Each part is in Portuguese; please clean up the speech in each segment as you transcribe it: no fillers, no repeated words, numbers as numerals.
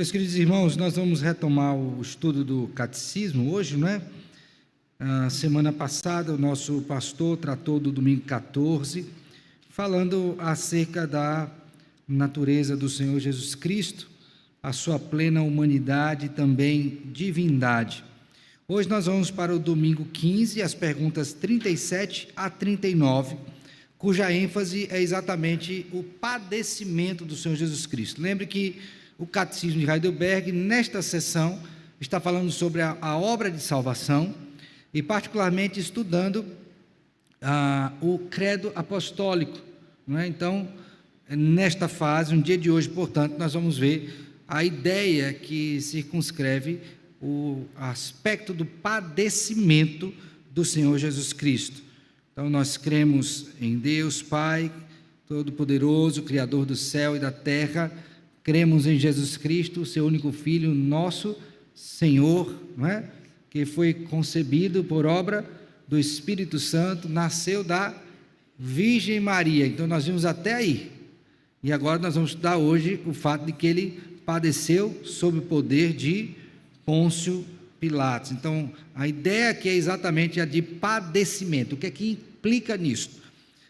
Meus queridos irmãos, nós vamos retomar o estudo do catecismo hoje, não é? A semana passada o nosso pastor tratou do domingo 14, falando acerca da natureza do Senhor Jesus Cristo, a sua plena humanidade e também divindade. Hoje nós vamos para o domingo 15, as perguntas 37 a 39, cuja ênfase é exatamente o padecimento do Senhor Jesus Cristo. Lembre que o Catecismo de Heidelberg, nesta sessão, está falando sobre a obra de salvação e particularmente estudando o credo apostólico, não é? Então, nesta fase, no dia de hoje, portanto, nós vamos ver a ideia que circunscreve o aspecto do padecimento do Senhor Jesus Cristo. Então, nós cremos em Deus Pai Todo-Poderoso, Criador do céu e da terra. Cremos em Jesus Cristo, seu único Filho, nosso Senhor, não é? Que foi concebido por obra do Espírito Santo, nasceu da Virgem Maria. Então nós vimos até aí. E agora nós vamos estudar hoje o fato de que ele padeceu sob o poder de Pôncio Pilatos. Então a ideia aqui é exatamente a de padecimento. O que é que implica nisso?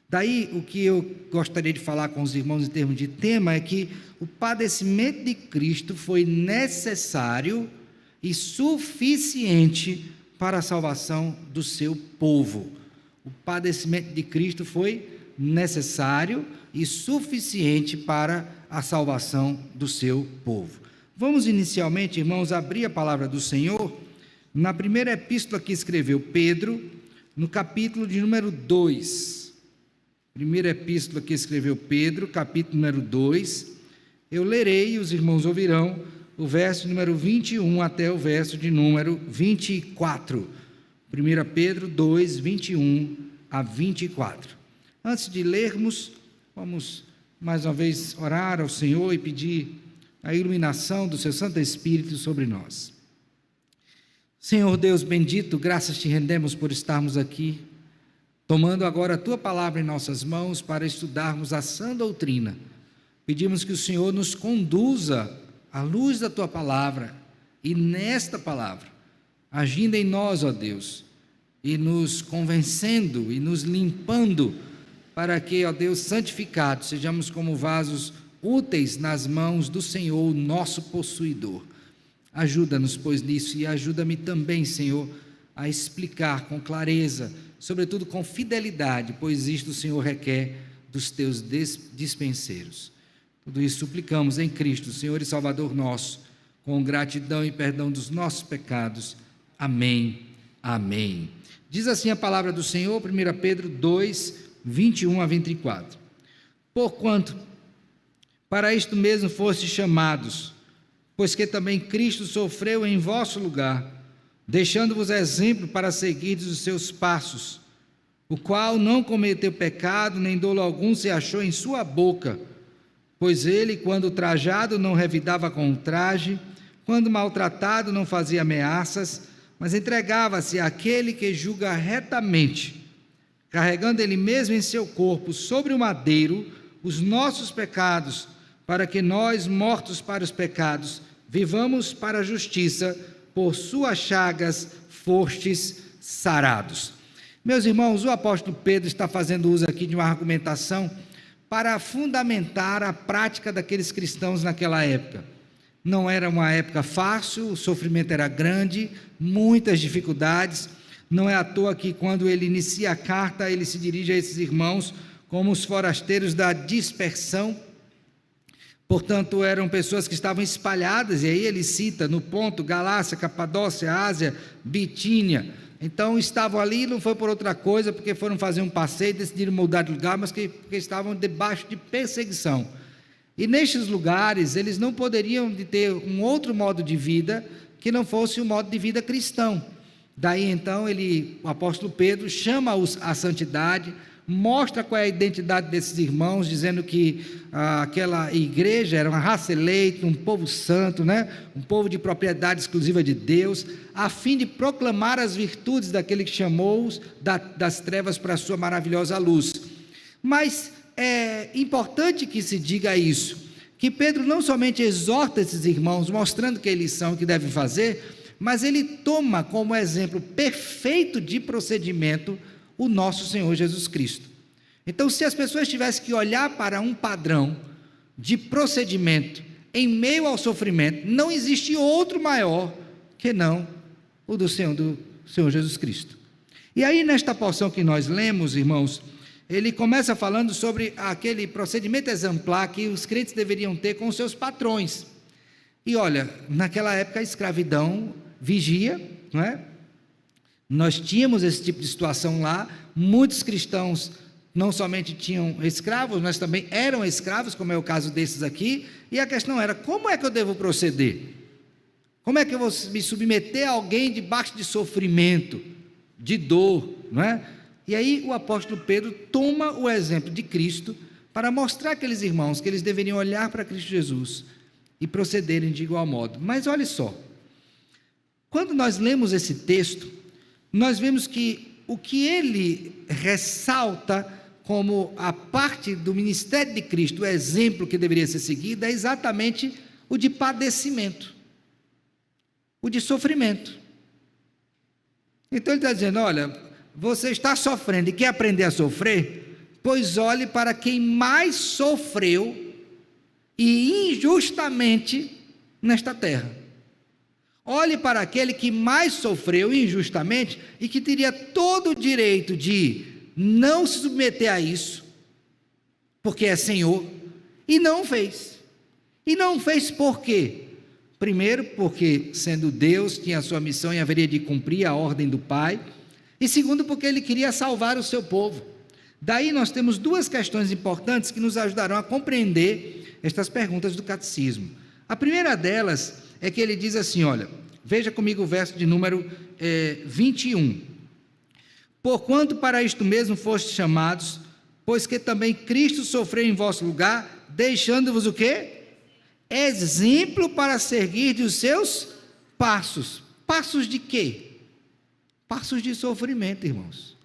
Daí, o que eu gostaria de falar com os irmãos em termos de tema é que o padecimento de Cristo foi necessário e suficiente para a salvação do seu povo. O padecimento de Cristo foi necessário e suficiente para a salvação do seu povo. Vamos inicialmente, irmãos, abrir a palavra do Senhor na primeira epístola que escreveu Pedro, no capítulo de número 2. Primeira epístola que escreveu Pedro, capítulo número 2, eu lerei e os irmãos ouvirão o verso número 21 até o verso de número 24. 1 Pedro 2, 21 a 24. Antes de lermos, vamos mais uma vez orar ao Senhor e pedir a iluminação do seu Santo Espírito sobre nós. Senhor Deus bendito, graças te rendemos por estarmos aqui, tomando agora a Tua palavra em nossas mãos para estudarmos a sã doutrina. Pedimos que o Senhor nos conduza à luz da Tua palavra e nesta palavra, agindo em nós, ó Deus, e nos convencendo e nos limpando, para que, ó Deus, santificados, sejamos como vasos úteis nas mãos do Senhor, nosso possuidor. Ajuda-nos, pois, nisso, e ajuda-me também, Senhor, a explicar com clareza, sobretudo com fidelidade, pois isto o Senhor requer dos teus dispenseiros. Tudo isso suplicamos em Cristo, Senhor e Salvador nosso, com gratidão e perdão dos nossos pecados. Amém. Amém. Diz assim a palavra do Senhor, 1 Pedro 2, 21 a 24. Porquanto, para isto mesmo fostes chamados, pois que também Cristo sofreu em vosso lugar, deixando-vos exemplo para seguirdes os seus passos, o qual não cometeu pecado, nem dolo algum se achou em sua boca, pois ele, quando trajado, não revidava com o traje, quando maltratado, não fazia ameaças, mas entregava-se àquele que julga retamente, carregando ele mesmo em seu corpo, sobre o madeiro, os nossos pecados, para que nós, mortos para os pecados, vivamos para a justiça. Por suas chagas fostes sarados. Meus irmãos, o apóstolo Pedro está fazendo uso aqui de uma argumentação para fundamentar a prática daqueles cristãos naquela época. Não era uma época fácil, o sofrimento era grande, muitas dificuldades. Não é à toa que quando ele inicia a carta, ele se dirige a esses irmãos como os forasteiros da dispersão. Portanto, eram pessoas que estavam espalhadas, e aí ele cita no Ponto, Galácia, Capadócia, Ásia, Bitínia. Então, estavam ali, não foi por outra coisa, porque foram fazer um passeio, decidiram mudar de lugar, mas porque estavam debaixo de perseguição. E nestes lugares, eles não poderiam ter um outro modo de vida que não fosse o modo de vida cristão. Daí, então, o apóstolo Pedro chama-os à santidade, mostra qual é a identidade desses irmãos, dizendo que aquela igreja era uma raça eleita, um povo santo, né? Um povo de propriedade exclusiva de Deus, a fim de proclamar as virtudes daquele que chamou-os das trevas para a sua maravilhosa luz. Mas é importante que se diga isso, que Pedro não somente exorta esses irmãos, mostrando que eles são, o que devem fazer, mas ele toma como exemplo perfeito de procedimento o nosso Senhor Jesus Cristo. Então, se as pessoas tivessem que olhar para um padrão de procedimento em meio ao sofrimento, não existe outro maior que não o do Senhor Jesus Cristo. E aí, nesta porção que nós lemos, irmãos, ele começa falando sobre aquele procedimento exemplar que os crentes deveriam ter com os seus patrões. E olha, naquela época a escravidão vigia, não é? Nós tínhamos esse tipo de situação lá, muitos cristãos não somente tinham escravos, mas também eram escravos, como é o caso desses aqui, e a questão era, como é que eu devo proceder? Como é que eu vou me submeter a alguém debaixo de sofrimento, de dor, não é? E aí o apóstolo Pedro toma o exemplo de Cristo para mostrar àqueles irmãos que eles deveriam olhar para Cristo Jesus e procederem de igual modo. Mas olha só, quando nós lemos esse texto, nós vemos que o que ele ressalta como a parte do ministério de Cristo, o exemplo que deveria ser seguido, é exatamente o de padecimento, o de sofrimento. Então ele está dizendo, olha, você está sofrendo e quer aprender a sofrer? Pois olhe para quem mais sofreu e injustamente nesta terra. Olhe para aquele que mais sofreu injustamente e que teria todo o direito de não se submeter a isso, porque é Senhor, e não fez. E não fez por quê? Primeiro, porque sendo Deus, tinha a sua missão e haveria de cumprir a ordem do Pai. E segundo, porque ele queria salvar o seu povo. Daí nós temos duas questões importantes que nos ajudarão a compreender estas perguntas do catecismo. A primeira delas é que ele diz assim, olha, veja comigo o verso de número 21. Porquanto para isto mesmo fostes chamados, pois que também Cristo sofreu em vosso lugar, deixando-vos o quê? Exemplo para seguir os seus passos. Passos de quê? Passos de sofrimento, irmãos.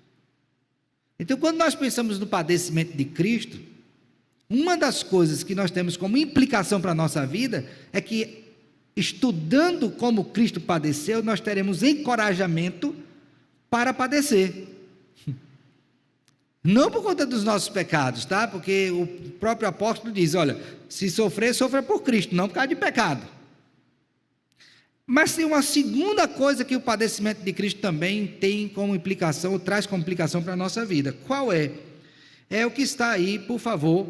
Então, quando nós pensamos no padecimento de Cristo, uma das coisas que nós temos como implicação para a nossa vida é que, estudando como Cristo padeceu, nós teremos encorajamento para padecer. Não por conta dos nossos pecados, tá? Porque o próprio apóstolo diz, olha, se sofrer, sofra por Cristo, não por causa de pecado. Mas tem uma segunda coisa que o padecimento de Cristo também tem como implicação, ou traz como implicação para a nossa vida. Qual é? É o que está aí, por favor,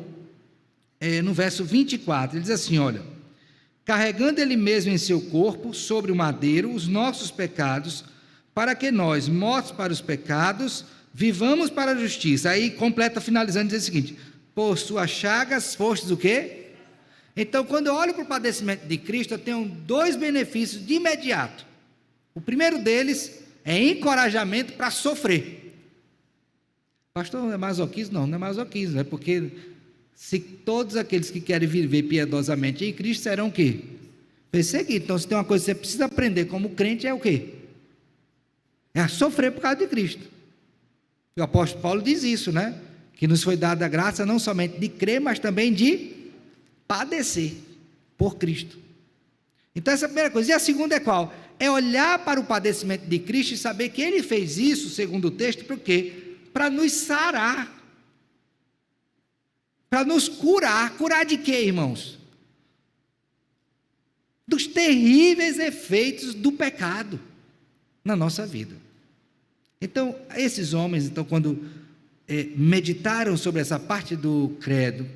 no verso 24. Ele diz assim, olha, carregando ele mesmo em seu corpo, sobre o madeiro, os nossos pecados, para que nós, mortos para os pecados, vivamos para a justiça. Aí completa, finalizando, diz o seguinte, por suas chagas fostes o quê? Então, quando eu olho para o padecimento de Cristo, eu tenho dois benefícios de imediato. O primeiro deles é encorajamento para sofrer. Pastor, não é masoquismo? Não, não é masoquismo, é porque se todos aqueles que querem viver piedosamente em Cristo serão o quê? Perseguidos. Então, se tem uma coisa que você precisa aprender como crente, é o quê? É a sofrer por causa de Cristo. E o apóstolo Paulo diz isso, né? Que nos foi dada a graça não somente de crer, mas também de padecer por Cristo. Então essa é a primeira coisa. E a segunda é qual? É olhar para o padecimento de Cristo e saber que ele fez isso, segundo o texto, por quê? Para nos sarar, para nos curar. Curar de quê, irmãos? Dos terríveis efeitos do pecado na nossa vida. Então, esses homens, quando meditaram sobre essa parte do credo,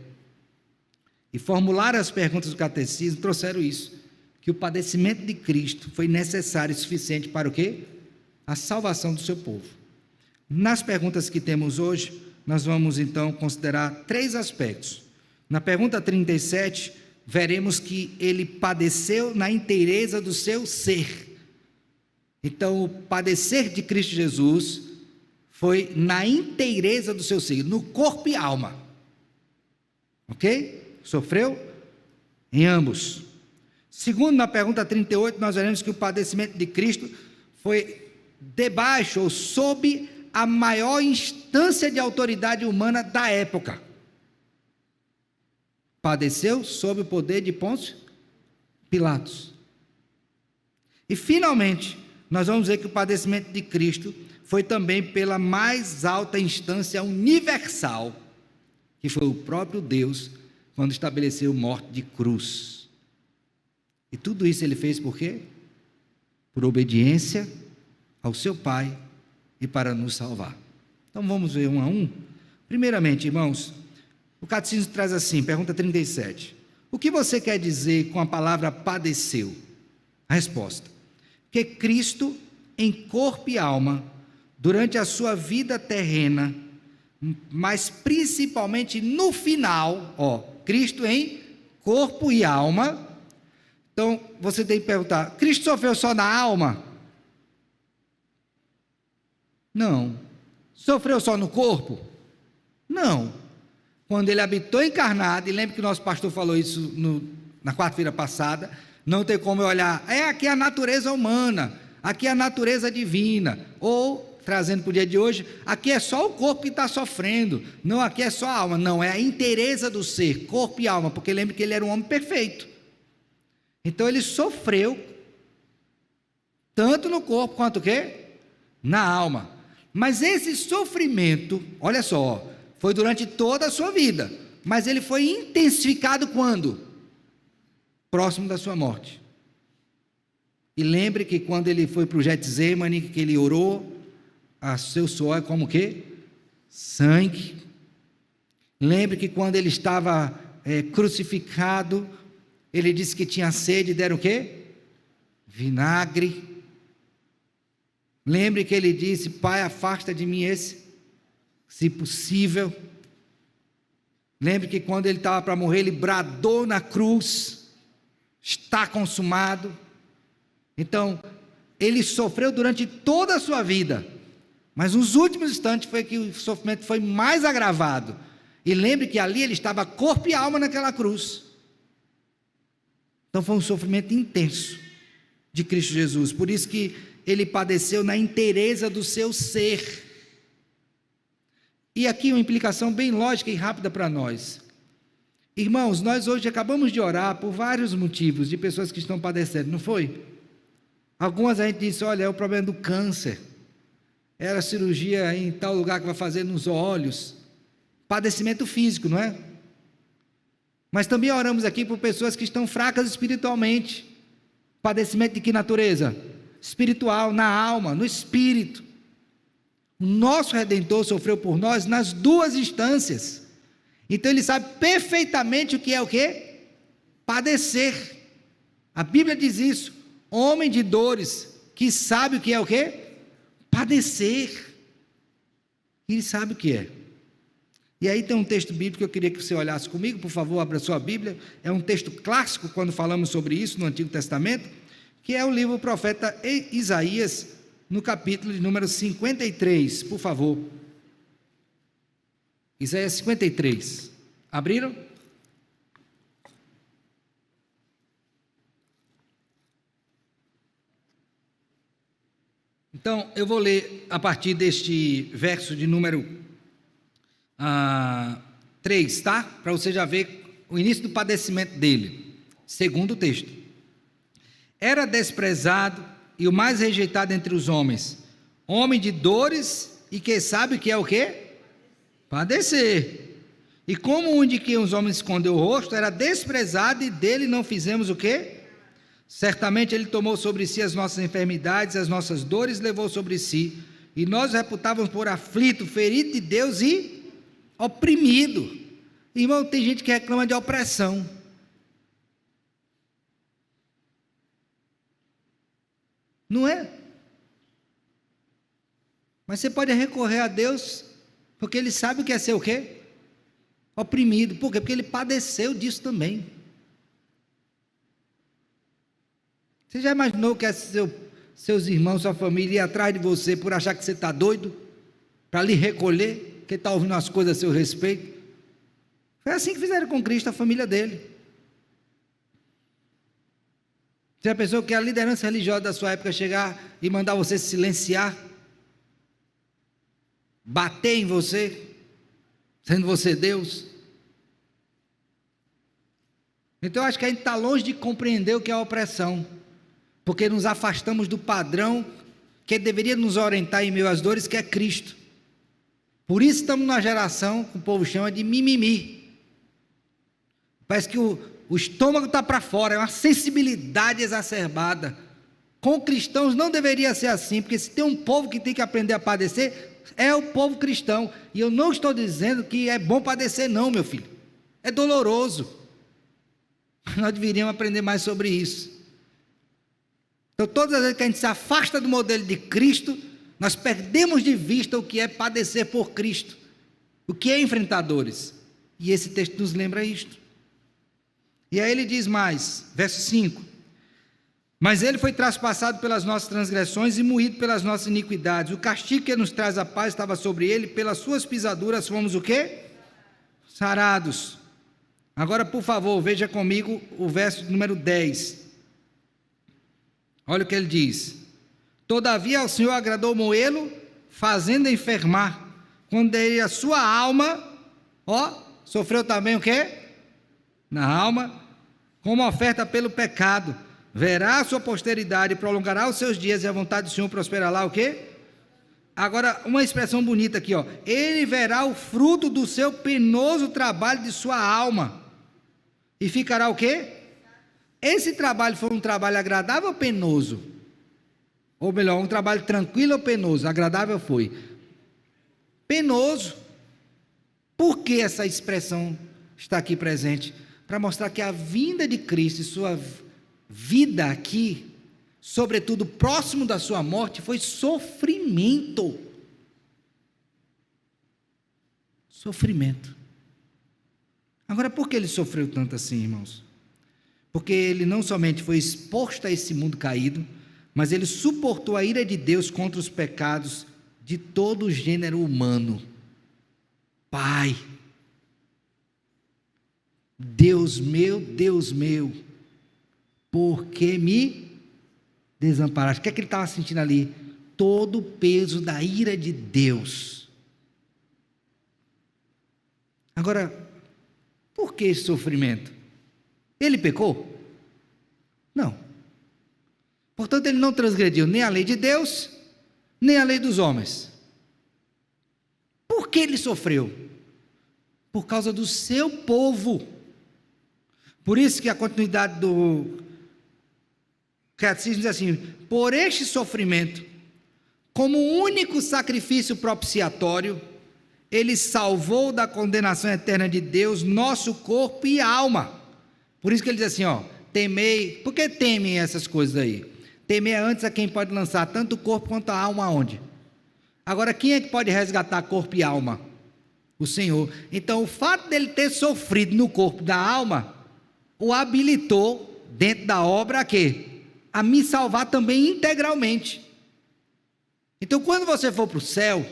e formularam as perguntas do catecismo, trouxeram isso, que o padecimento de Cristo foi necessário e suficiente para o quê? A salvação do seu povo. Nas perguntas que temos hoje, nós vamos então considerar três aspectos. Na pergunta 37, veremos que ele padeceu na inteireza do seu ser. Então, o padecer de Cristo Jesus foi na inteireza do seu ser, no corpo e alma. Ok? Sofreu em ambos. Segundo, na pergunta 38, nós veremos que o padecimento de Cristo foi debaixo ou sob a maior instância de autoridade humana da época. padeceu sob o poder de Pôncio Pilatos. E finalmente, nós vamos ver que o padecimento de Cristo foi também pela mais alta instância universal, que foi o próprio Deus, quando estabeleceu morte de cruz. E tudo isso ele fez por quê? Por obediência ao seu Pai e para nos salvar. Então vamos ver um a um. Primeiramente, irmãos, o catecismo traz assim, pergunta 37. O que você quer dizer com a palavra padeceu? A resposta: que Cristo, em corpo e alma, durante a sua vida terrena, mas principalmente no final, Cristo em corpo e alma. Então, você tem que perguntar, Cristo sofreu só na alma? Não. Sofreu só no corpo? Não. Quando ele habitou encarnado, e lembra que o nosso pastor falou isso na quarta-feira passada, não tem como eu olhar, aqui é a natureza humana, aqui é a natureza divina, ou, trazendo para o dia de hoje, aqui é só o corpo que está sofrendo, não, aqui é só a alma, não, é a inteireza do ser, corpo e alma, porque lembra que ele era um homem perfeito, então ele sofreu, tanto no corpo quanto o quê? Na alma, mas esse sofrimento, olha só, foi durante toda a sua vida, mas ele foi intensificado quando? Próximo da sua morte. E lembre que quando ele foi para o Getsemane, que ele orou, a seu suor é como o quê? Sangue. Lembre que quando ele estava crucificado, ele disse que tinha sede, deram o quê? Vinagre. Lembre que ele disse, Pai, afasta de mim esse, se possível. Lembre que quando ele estava para morrer, ele bradou na cruz, está consumado. Então, ele sofreu durante toda a sua vida, mas nos últimos instantes foi que o sofrimento foi mais agravado. E lembre que ali ele estava corpo e alma naquela cruz. Então foi um sofrimento intenso de Cristo Jesus, por isso que ele padeceu na inteireza do seu ser. E aqui uma implicação bem lógica e rápida para nós. Irmãos, nós hoje acabamos de orar por vários motivos de pessoas que estão padecendo, não foi? Algumas a gente disse, olha, é o problema do câncer, era cirurgia em tal lugar que vai fazer nos olhos, padecimento físico, não é? Mas também oramos aqui por pessoas que estão fracas espiritualmente, padecimento de que natureza? Espiritual, na alma, no espírito. O nosso Redentor sofreu por nós nas duas instâncias, então ele sabe perfeitamente o que é o quê? Padecer. A Bíblia diz isso, homem de dores, que sabe o que é o quê? Padecer. Ele sabe o que é. E aí tem um texto bíblico que eu queria que você olhasse comigo, por favor, abra sua Bíblia, é um texto clássico quando falamos sobre isso no Antigo Testamento, que é o livro do profeta Isaías, no capítulo de número 53, por favor. Isaías 53, abriram? Então, eu vou ler a partir deste verso de número 3, tá? Para você já ver o início do padecimento dele. Segundo o texto. Era desprezado e o mais rejeitado entre os homens, homem de dores e que sabe o que é o quê? Padecer. E como um de que os homens escondeu o rosto, era desprezado e dele não fizemos o quê? Certamente ele tomou sobre si as nossas enfermidades, as nossas dores levou sobre si, e nós o reputávamos por aflito, ferido de Deus e oprimido. Irmão, tem gente que reclama de opressão. Não é? Mas você pode recorrer a Deus, porque Ele sabe o que é ser o quê? Oprimido. Por quê? Porque Ele padeceu disso também. Você já imaginou que seus irmãos, sua família, ir atrás de você por achar que você está doido? Para lhe recolher, que está ouvindo as coisas a seu respeito? Foi assim que fizeram com Cristo, a família dele. Você já pensou que a liderança religiosa da sua época chegar e mandar você se silenciar? Bater em você, sendo você Deus? Então eu acho que a gente está longe de compreender o que é a opressão, porque nos afastamos do padrão que deveria nos orientar em meio às dores, que é Cristo. Por isso estamos numa geração que o povo chama de mimimi. Parece que o estômago está para fora, é uma sensibilidade exacerbada. Com cristãos não deveria ser assim, porque se tem um povo que tem que aprender a padecer, é o povo cristão. E eu não estou dizendo que é bom padecer não, meu filho. É doloroso. Nós deveríamos aprender mais sobre isso. Então, todas as vezes que a gente se afasta do modelo de Cristo, nós perdemos de vista o que é padecer por Cristo, o que é enfrentar dores. E esse texto nos lembra isto. E aí ele diz mais, verso 5: mas ele foi traspassado pelas nossas transgressões e moído pelas nossas iniquidades. O castigo que nos traz a paz estava sobre ele, pelas suas pisaduras fomos o quê? Sarados. Agora, por favor, veja comigo o verso número 10. Olha o que ele diz: todavia ao Senhor agradou moê-lo, fazendo enfermar, quando ele a sua alma, sofreu também o quê? Na alma, como oferta pelo pecado. Verá a sua posteridade, prolongará os seus dias, e a vontade do Senhor prosperará o quê? Agora, uma expressão bonita aqui, ele verá o fruto do seu penoso trabalho de sua alma, e ficará o quê? Esse trabalho foi um trabalho agradável ou penoso? Ou melhor, um trabalho tranquilo ou penoso? Agradável foi penoso. Por que essa expressão está aqui presente? Para mostrar que a vinda de Cristo e sua vida aqui, sobretudo próximo da sua morte, foi sofrimento. Sofrimento. Agora, por que ele sofreu tanto assim, irmãos? Porque ele não somente foi exposto a esse mundo caído, mas ele suportou a ira de Deus contra os pecados de todo o gênero humano. Pai, Deus meu, por que me desamparaste? O que é que ele estava sentindo ali? Todo o peso da ira de Deus. Agora, por que esse sofrimento? Ele pecou? Não. Portanto, ele não transgrediu nem a lei de Deus, nem a lei dos homens. Por que ele sofreu? Por causa do seu povo. Por isso que a continuidade do catecismo diz assim: por este sofrimento, como único sacrifício propiciatório, ele salvou da condenação eterna de Deus nosso corpo e alma. Por isso que ele diz assim, temei. Por que temem essas coisas aí? Temer antes a quem pode lançar tanto o corpo quanto a alma aonde? Agora, quem é que pode resgatar corpo e alma? O Senhor. Então, o fato dele ter sofrido no corpo da alma, o habilitou dentro da obra a quê? A me salvar também integralmente. Então, quando você for para o céu,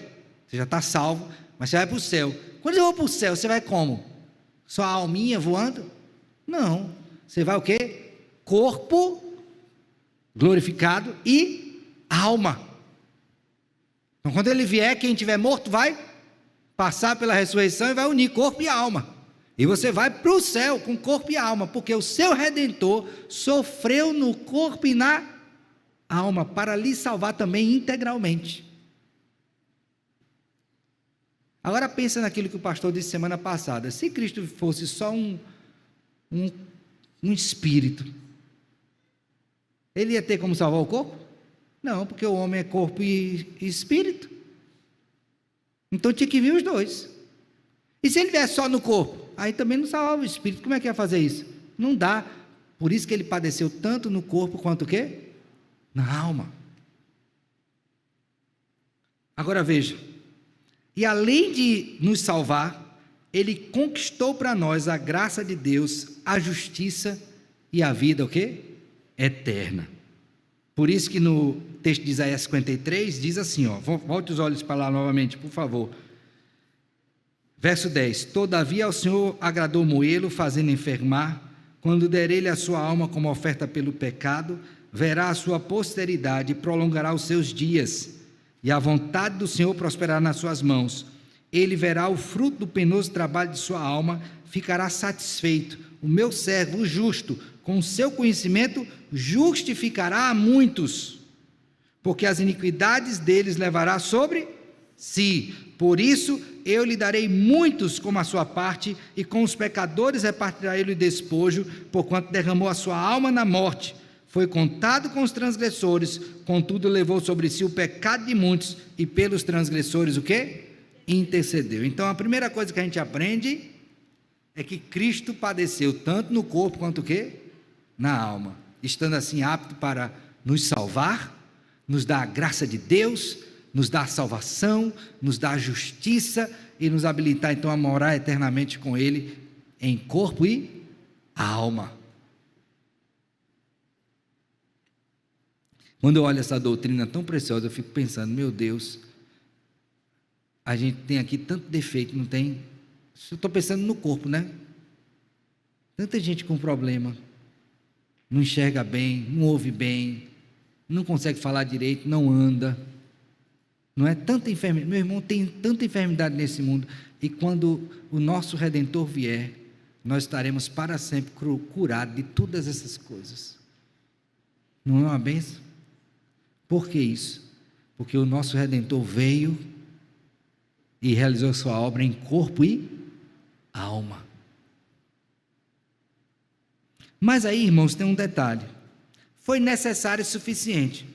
você já está salvo, mas você vai para o céu. Quando você for para o céu, você vai como? Só a alminha voando? Não, você vai o quê? Corpo glorificado e alma. Então, quando ele vier, quem estiver morto vai passar pela ressurreição e vai unir corpo e alma. E você vai para o céu com corpo e alma, porque o seu Redentor sofreu no corpo e na alma, para lhe salvar também integralmente. Agora pensa naquilo que o pastor disse semana passada. Se Cristo fosse só um espírito, ele ia ter como salvar o corpo? Não, porque o homem é corpo e espírito. Então tinha que vir os dois. E se ele viesse só no corpo? Aí também não salvava o espírito. Como é que ia fazer isso? Não dá. Por isso que ele padeceu tanto no corpo quanto o quê? Na alma. Agora veja. E além de nos salvar, ele conquistou para nós a graça de Deus, a justiça e a vida, o quê? Eterna. Por isso que no texto de Isaías 53, diz assim, volte os olhos para lá novamente, por favor. Verso 10, todavia ao Senhor agradou moê-lo, fazendo enfermar, quando der ele a sua alma como oferta pelo pecado, verá a sua posteridade e prolongará os seus dias, e a vontade do Senhor prosperará nas suas mãos. Ele verá o fruto do penoso trabalho de sua alma, ficará satisfeito, o meu servo, o justo, com o seu conhecimento, justificará a muitos, porque as iniquidades deles levará sobre si. Por isso, eu lhe darei muitos como a sua parte, e com os pecadores repartirá ele o despojo, porquanto derramou a sua alma na morte. Foi contado com os transgressores, contudo levou sobre si o pecado de muitos, e pelos transgressores o quê? Intercedeu. Então a primeira coisa que a gente aprende é que Cristo padeceu tanto no corpo quanto o quê? Na alma, estando assim apto para nos salvar, nos dar a graça de Deus, nos dar a salvação, nos dar a justiça e nos habilitar então a morar eternamente com Ele em corpo e alma. Quando eu olho essa doutrina tão preciosa, eu fico pensando, meu Deus, a gente tem aqui tanto defeito, não tem? Eu estou pensando no corpo, né? Tanta gente com problema, não enxerga bem, não ouve bem, não consegue falar direito, não anda, não é? Tanta enfermidade, meu irmão, tem tanta enfermidade nesse mundo, e quando o nosso Redentor vier, nós estaremos para sempre curados de todas essas coisas. Não é uma bênção? Por que isso? Porque o nosso Redentor veio e realizou sua obra em corpo e alma. Mas aí, irmãos, tem um detalhe: foi necessário e suficiente.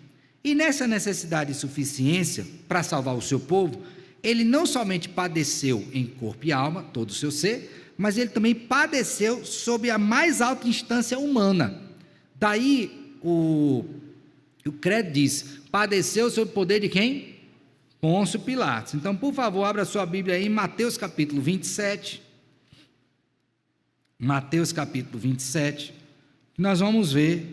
E nessa necessidade e suficiência, para salvar o seu povo, ele não somente padeceu em corpo e alma, todo o seu ser, mas ele também padeceu sob a mais alta instância humana. Daí o credo diz: padeceu sob o poder de quem? Pôncio Pilatos. Então, por favor, abra sua Bíblia aí em Mateus capítulo 27. Mateus capítulo 27. Nós vamos ver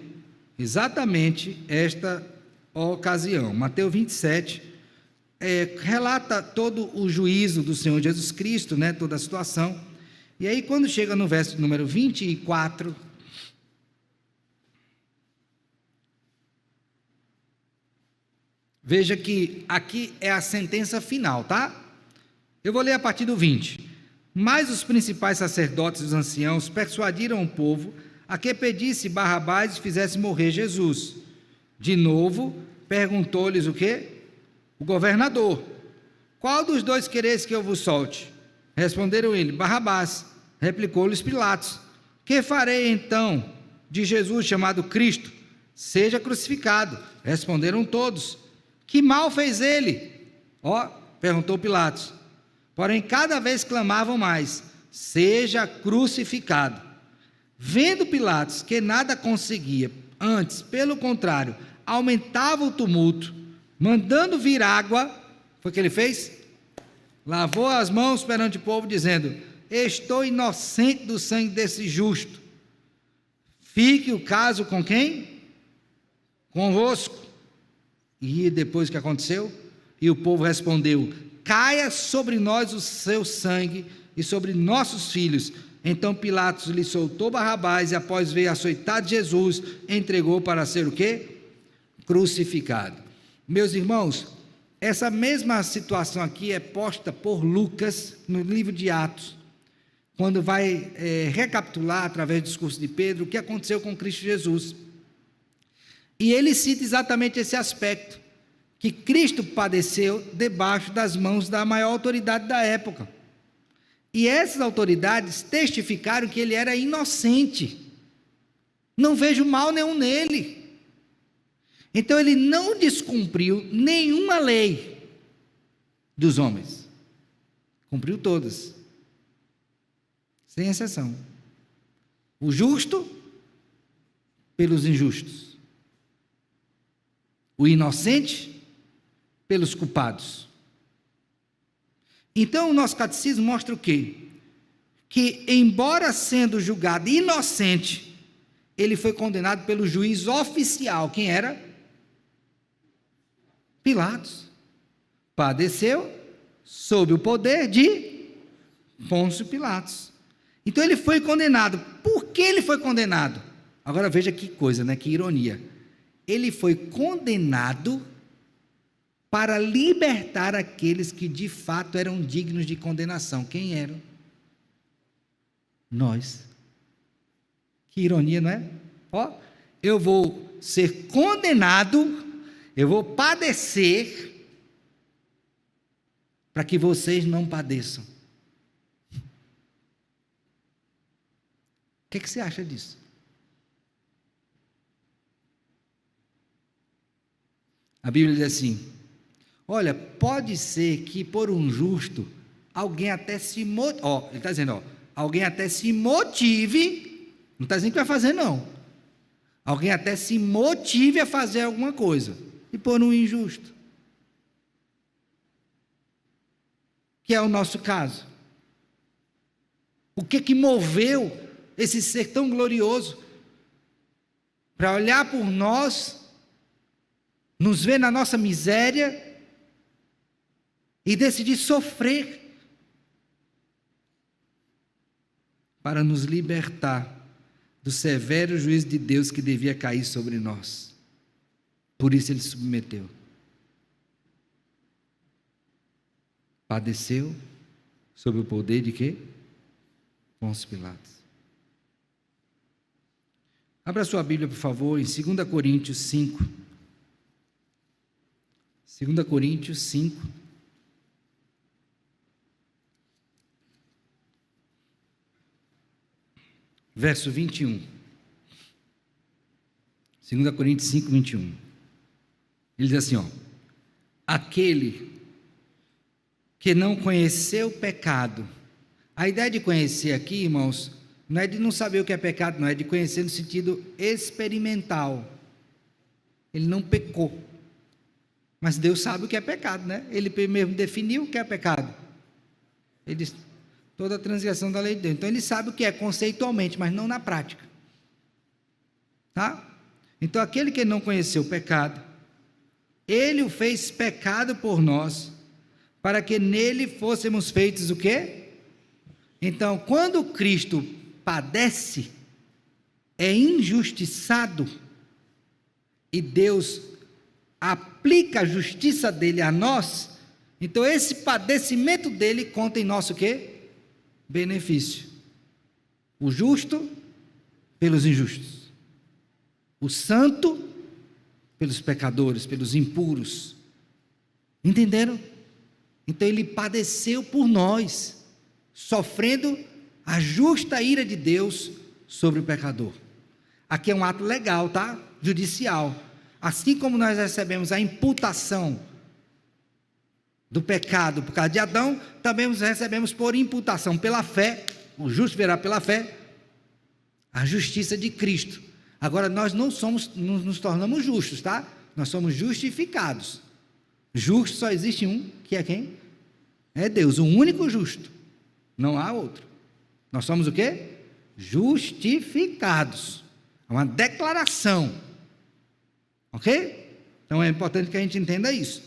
exatamente esta ocasião. Mateus 27 relata todo o juízo do Senhor Jesus Cristo, né, toda a situação. E aí, quando chega no verso número 24, veja que aqui é a sentença final, tá? Eu vou ler a partir do 20. Mas os principais sacerdotes e os anciãos persuadiram o povo a que pedisse Barrabás e fizesse morrer Jesus. De novo, perguntou-lhes o quê? O governador: qual dos dois quereis que eu vos solte? Responderam ele: Barrabás. Replicou-lhes Pilatos: que farei então de Jesus chamado Cristo? Seja crucificado. Responderam todos: que mal fez ele? Perguntou Pilatos. Porém, cada vez clamavam mais: seja crucificado. Vendo Pilatos que nada conseguia, antes, pelo contrário, aumentava o tumulto, mandando vir água, foi o que ele fez? Lavou as mãos perante o povo, dizendo: estou inocente do sangue desse justo. Fique o caso com quem? Convosco. E depois o que aconteceu? E o povo respondeu: caia sobre nós o seu sangue e sobre nossos filhos. Então Pilatos lhe soltou Barrabás e, após ver açoitado Jesus, entregou para ser o quê? Crucificado. Meus irmãos, essa mesma situação aqui é posta por Lucas no livro de Atos, quando vai recapitular, através do discurso de Pedro, o que aconteceu com Cristo Jesus. E ele cita exatamente esse aspecto, que Cristo padeceu debaixo das mãos da maior autoridade da época. E essas autoridades testificaram que ele era inocente. Não vejo mal nenhum nele. Então ele não descumpriu nenhuma lei dos homens. Cumpriu todas, sem exceção. O justo pelos injustos. O inocente pelos culpados. Então o nosso catecismo mostra o quê? Que embora sendo julgado inocente, ele foi condenado pelo juiz oficial. Quem era? Pilatos. Padeceu sob o poder de Pôncio Pilatos. Então ele foi condenado. Por que ele foi condenado? Agora veja que coisa, né? Que ironia. Ele foi condenado para libertar aqueles que de fato eram dignos de condenação. Quem eram? Nós. Que ironia, não é? Ó, eu vou ser condenado, eu vou padecer, para que vocês não padeçam. O que você acha disso? A Bíblia diz assim: olha, pode ser que por um justo, alguém até se motive, ele está dizendo, alguém até se motive, não está dizendo que vai fazer não, alguém até se motive a fazer alguma coisa, e por um injusto, que é o nosso caso. O que moveu esse ser tão glorioso para olhar por nós, nos ver na nossa miséria e decidir sofrer para nos libertar do severo juízo de Deus que devia cair sobre nós. Por isso ele se submeteu. Padeceu sob o poder de quê? Pôncio Pilatos. Abra sua Bíblia, por favor, em 2 Coríntios 5. 2 Coríntios 5. Verso 21. 2 Coríntios 5, 21. Ele diz assim, aquele que não conheceu o pecado. A ideia de conhecer aqui, irmãos, não é de não saber o que é pecado, não, é de conhecer no sentido experimental. Ele não pecou. Mas Deus sabe o que é pecado, né? Ele mesmo definiu o que é pecado. Ele diz, toda a transgressão da lei de Deus. Então ele sabe o que é conceitualmente, mas não na prática. Tá? Então aquele que não conheceu o pecado, ele o fez pecado por nós, para que nele fôssemos feitos o quê? Então, quando Cristo padece, é injustiçado, e Deus aplica a justiça dele a nós, então esse padecimento dele conta em nosso quê? Benefício. O justo pelos injustos, o santo pelos pecadores, pelos impuros. Entenderam? Então ele padeceu por nós, sofrendo a justa ira de Deus sobre o pecador. Aqui é um ato legal, tá? Judicial. Assim como nós recebemos a imputação do pecado por causa de Adão, também nós recebemos por imputação pela fé, o justo verá pela fé, a justiça de Cristo. Agora nós não nos tornamos justos, tá? Nós somos justificados. Justo só existe um, que é quem? É Deus, o único justo. Não há outro. Nós somos o quê? Justificados. É uma declaração. Ok? Então é importante que a gente entenda isso.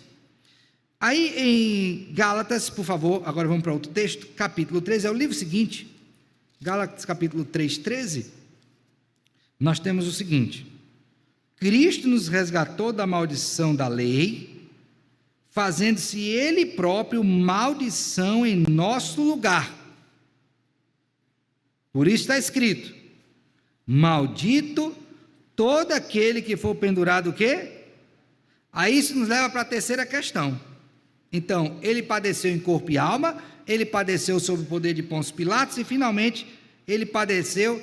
Aí em Gálatas, por favor, agora vamos para outro texto, capítulo 13, é o livro seguinte, Gálatas capítulo 3, 13, nós temos o seguinte: Cristo nos resgatou da maldição da lei, fazendo-se Ele próprio maldição em nosso lugar. Por isso está escrito: maldito todo aquele que for pendurado o quê? Aí isso nos leva para a terceira questão. Então, ele padeceu em corpo e alma, ele padeceu sob o poder de Pôncio Pilatos e finalmente ele padeceu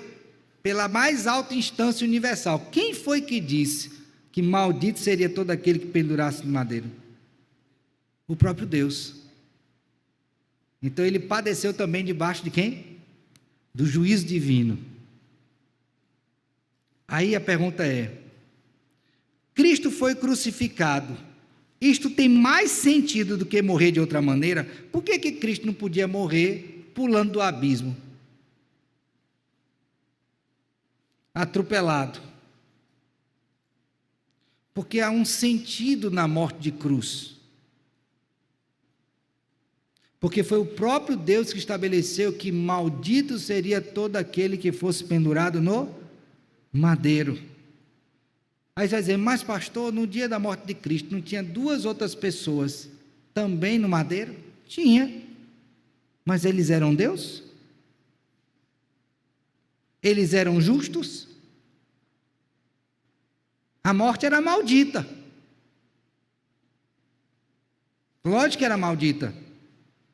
pela mais alta instância universal. Quem foi que disse que maldito seria todo aquele que pendurasse no madeiro? O próprio Deus. Então ele padeceu também debaixo de quem? Do juízo divino. Aí a pergunta é: Cristo foi crucificado, isto tem mais sentido do que morrer de outra maneira? Por que Cristo não podia morrer pulando do abismo? Atropelado. Porque há um sentido na morte de cruz. Porque foi o próprio Deus que estabeleceu que maldito seria todo aquele que fosse pendurado no madeiro. Aí você vai dizer, mas pastor, no dia da morte de Cristo não tinha duas outras pessoas também no madeiro? Tinha, mas eles eram Deus? Eles eram justos? A morte era maldita. Lógico que era maldita.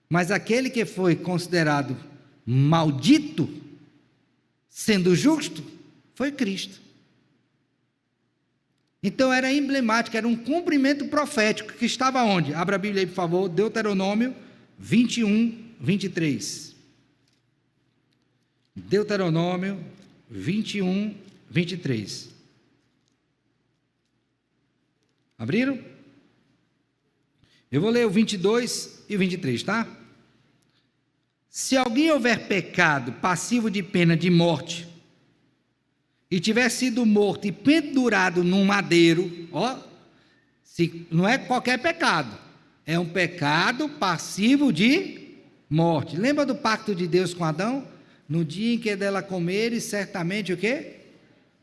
Mas aquele que foi considerado maldito, sendo justo, foi Cristo. Então era emblemático, era um cumprimento profético que estava onde? Abra a Bíblia aí, por favor, Deuteronômio 21, 23. Deuteronômio 21, 23. Abriram? Eu vou ler o 22 e o 23, tá? Se alguém houver pecado passivo de pena de morte, e tiver sido morto e pendurado num madeiro, não é qualquer pecado, é um pecado passivo de morte. Lembra do pacto de Deus com Adão? No dia em que dela comeres, certamente o quê?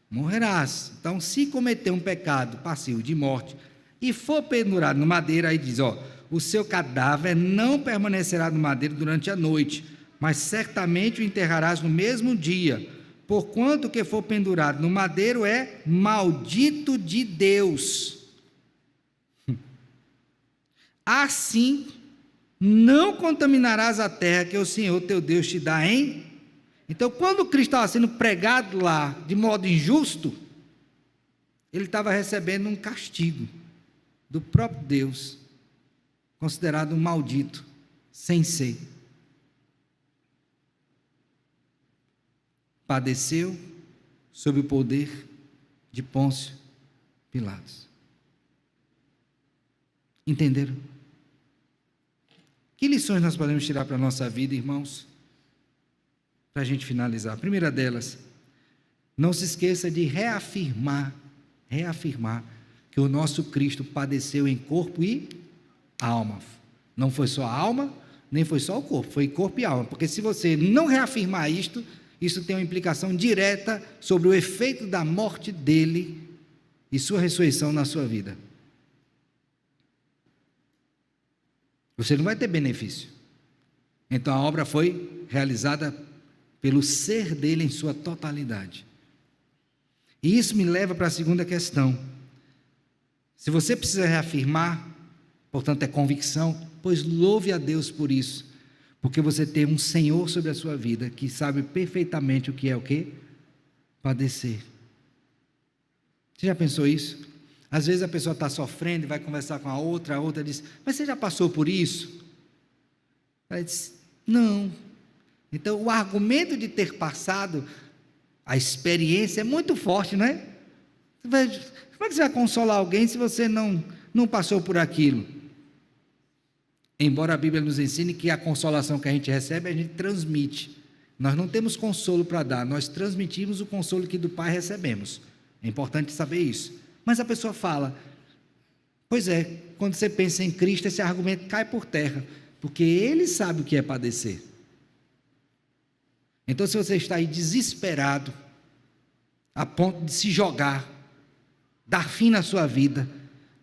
Morrerás. Então, se cometer um pecado passivo de morte e for pendurado no madeiro, aí diz, o seu cadáver não permanecerá no madeiro durante a noite, mas certamente o enterrarás no mesmo dia, porquanto que for pendurado no madeiro é maldito de Deus. Assim, não contaminarás a terra que o Senhor teu Deus te dá em... Então, quando Cristo estava sendo pregado lá de modo injusto, ele estava recebendo um castigo do próprio Deus, considerado um maldito, sem ser. Padeceu sob o poder de Pôncio Pilatos. Entenderam? Que lições nós podemos tirar para a nossa vida, irmãos? Para a gente finalizar. A primeira delas, não se esqueça de reafirmar que o nosso Cristo padeceu em corpo e alma. Não foi só a alma, nem foi só o corpo, foi corpo e alma. Porque se você não reafirmar isto, isso tem uma implicação direta sobre o efeito da morte dele e sua ressurreição na sua vida. Você não vai ter benefício. Então a obra foi realizada pelo ser dele em sua totalidade. E isso me leva para a segunda questão. Se você precisa reafirmar, portanto é convicção, pois louve a Deus por isso, porque você tem um Senhor sobre a sua vida, que sabe perfeitamente o que é o quê? Padecer. Você já pensou isso? Às vezes a pessoa está sofrendo e vai conversar com a outra diz, mas você já passou por isso? Ela diz, não. Então o argumento de ter passado, a experiência é muito forte, não é? Como é que você vai consolar alguém se você não passou por aquilo? Embora a Bíblia nos ensine que a consolação que a gente recebe, a gente transmite. Nós não temos consolo para dar, nós transmitimos o consolo que do Pai recebemos. É importante saber isso. Mas a pessoa fala, pois é, quando você pensa em Cristo, esse argumento cai por terra, porque Ele sabe o que é padecer. Então, se você está aí desesperado, a ponto de se jogar, dar fim na sua vida,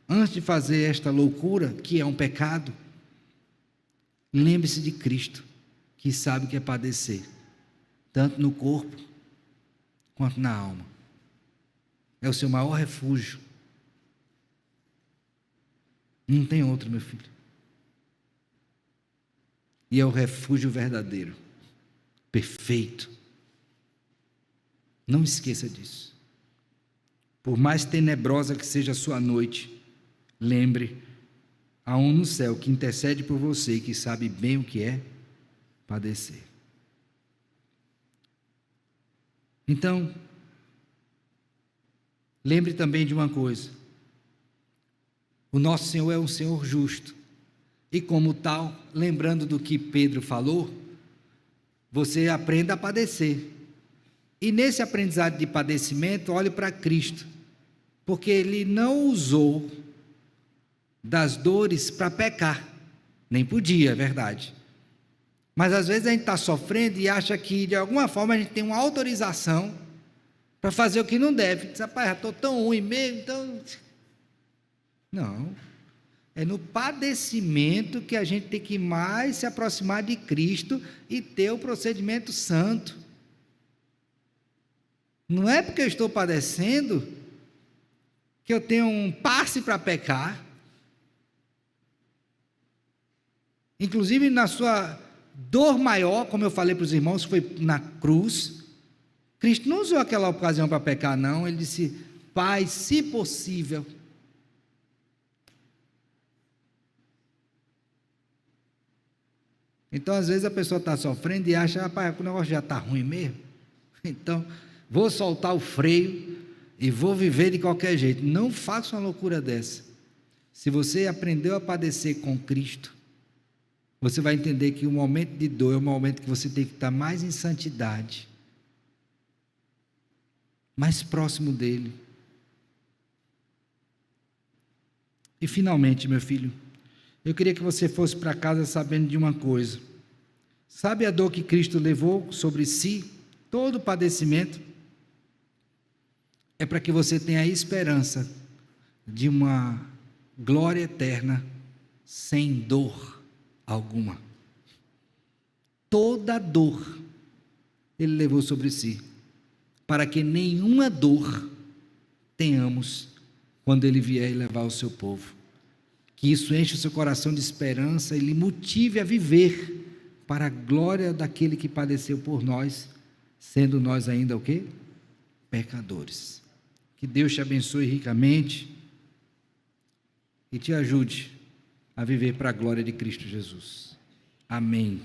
antes de fazer esta loucura, que é um pecado, lembre-se de Cristo, que sabe o que é padecer, tanto no corpo, quanto na alma. É o seu maior refúgio. Não tem outro, meu filho. E é o refúgio verdadeiro, perfeito. Não esqueça disso. Por mais tenebrosa que seja a sua noite, lembre, há um no céu que intercede por você e que sabe bem o que é padecer. Então, lembre também de uma coisa: o nosso Senhor é um Senhor justo, e como tal, lembrando do que Pedro falou, você aprenda a padecer, e nesse aprendizado de padecimento, olhe para Cristo, porque Ele não usou das dores para pecar, nem podia, é verdade, mas às vezes a gente está sofrendo e acha que de alguma forma a gente tem uma autorização para fazer o que não deve. Diz, rapaz, já estou tão ruim mesmo, então... Não, é no padecimento que a gente tem que mais se aproximar de Cristo e ter o procedimento santo. Não é porque eu estou padecendo que eu tenho um passe para pecar. Inclusive na sua dor maior, como eu falei para os irmãos, foi na cruz. Cristo não usou aquela ocasião para pecar, não. Ele disse: Pai, se possível. Então, às vezes a pessoa está sofrendo e acha: rapaz, o negócio já está ruim mesmo. Então, vou soltar o freio e vou viver de qualquer jeito. Não faça uma loucura dessa. Se você aprendeu a padecer com Cristo, você vai entender que o momento de dor é o momento que você tem que estar mais em santidade, mais próximo dele. E finalmente, meu filho, eu queria que você fosse para casa sabendo de uma coisa. Sabe a dor que Cristo levou sobre si? Todo o padecimento é para que você tenha a esperança de uma glória eterna sem dor alguma. Toda dor Ele levou sobre si, para que nenhuma dor tenhamos quando Ele vier levar o seu povo. Que isso enche o seu coração de esperança e lhe motive a viver para a glória daquele que padeceu por nós, sendo nós ainda o quê? Pecadores. Que Deus te abençoe ricamente e te ajude a viver para a glória de Cristo Jesus. Amém.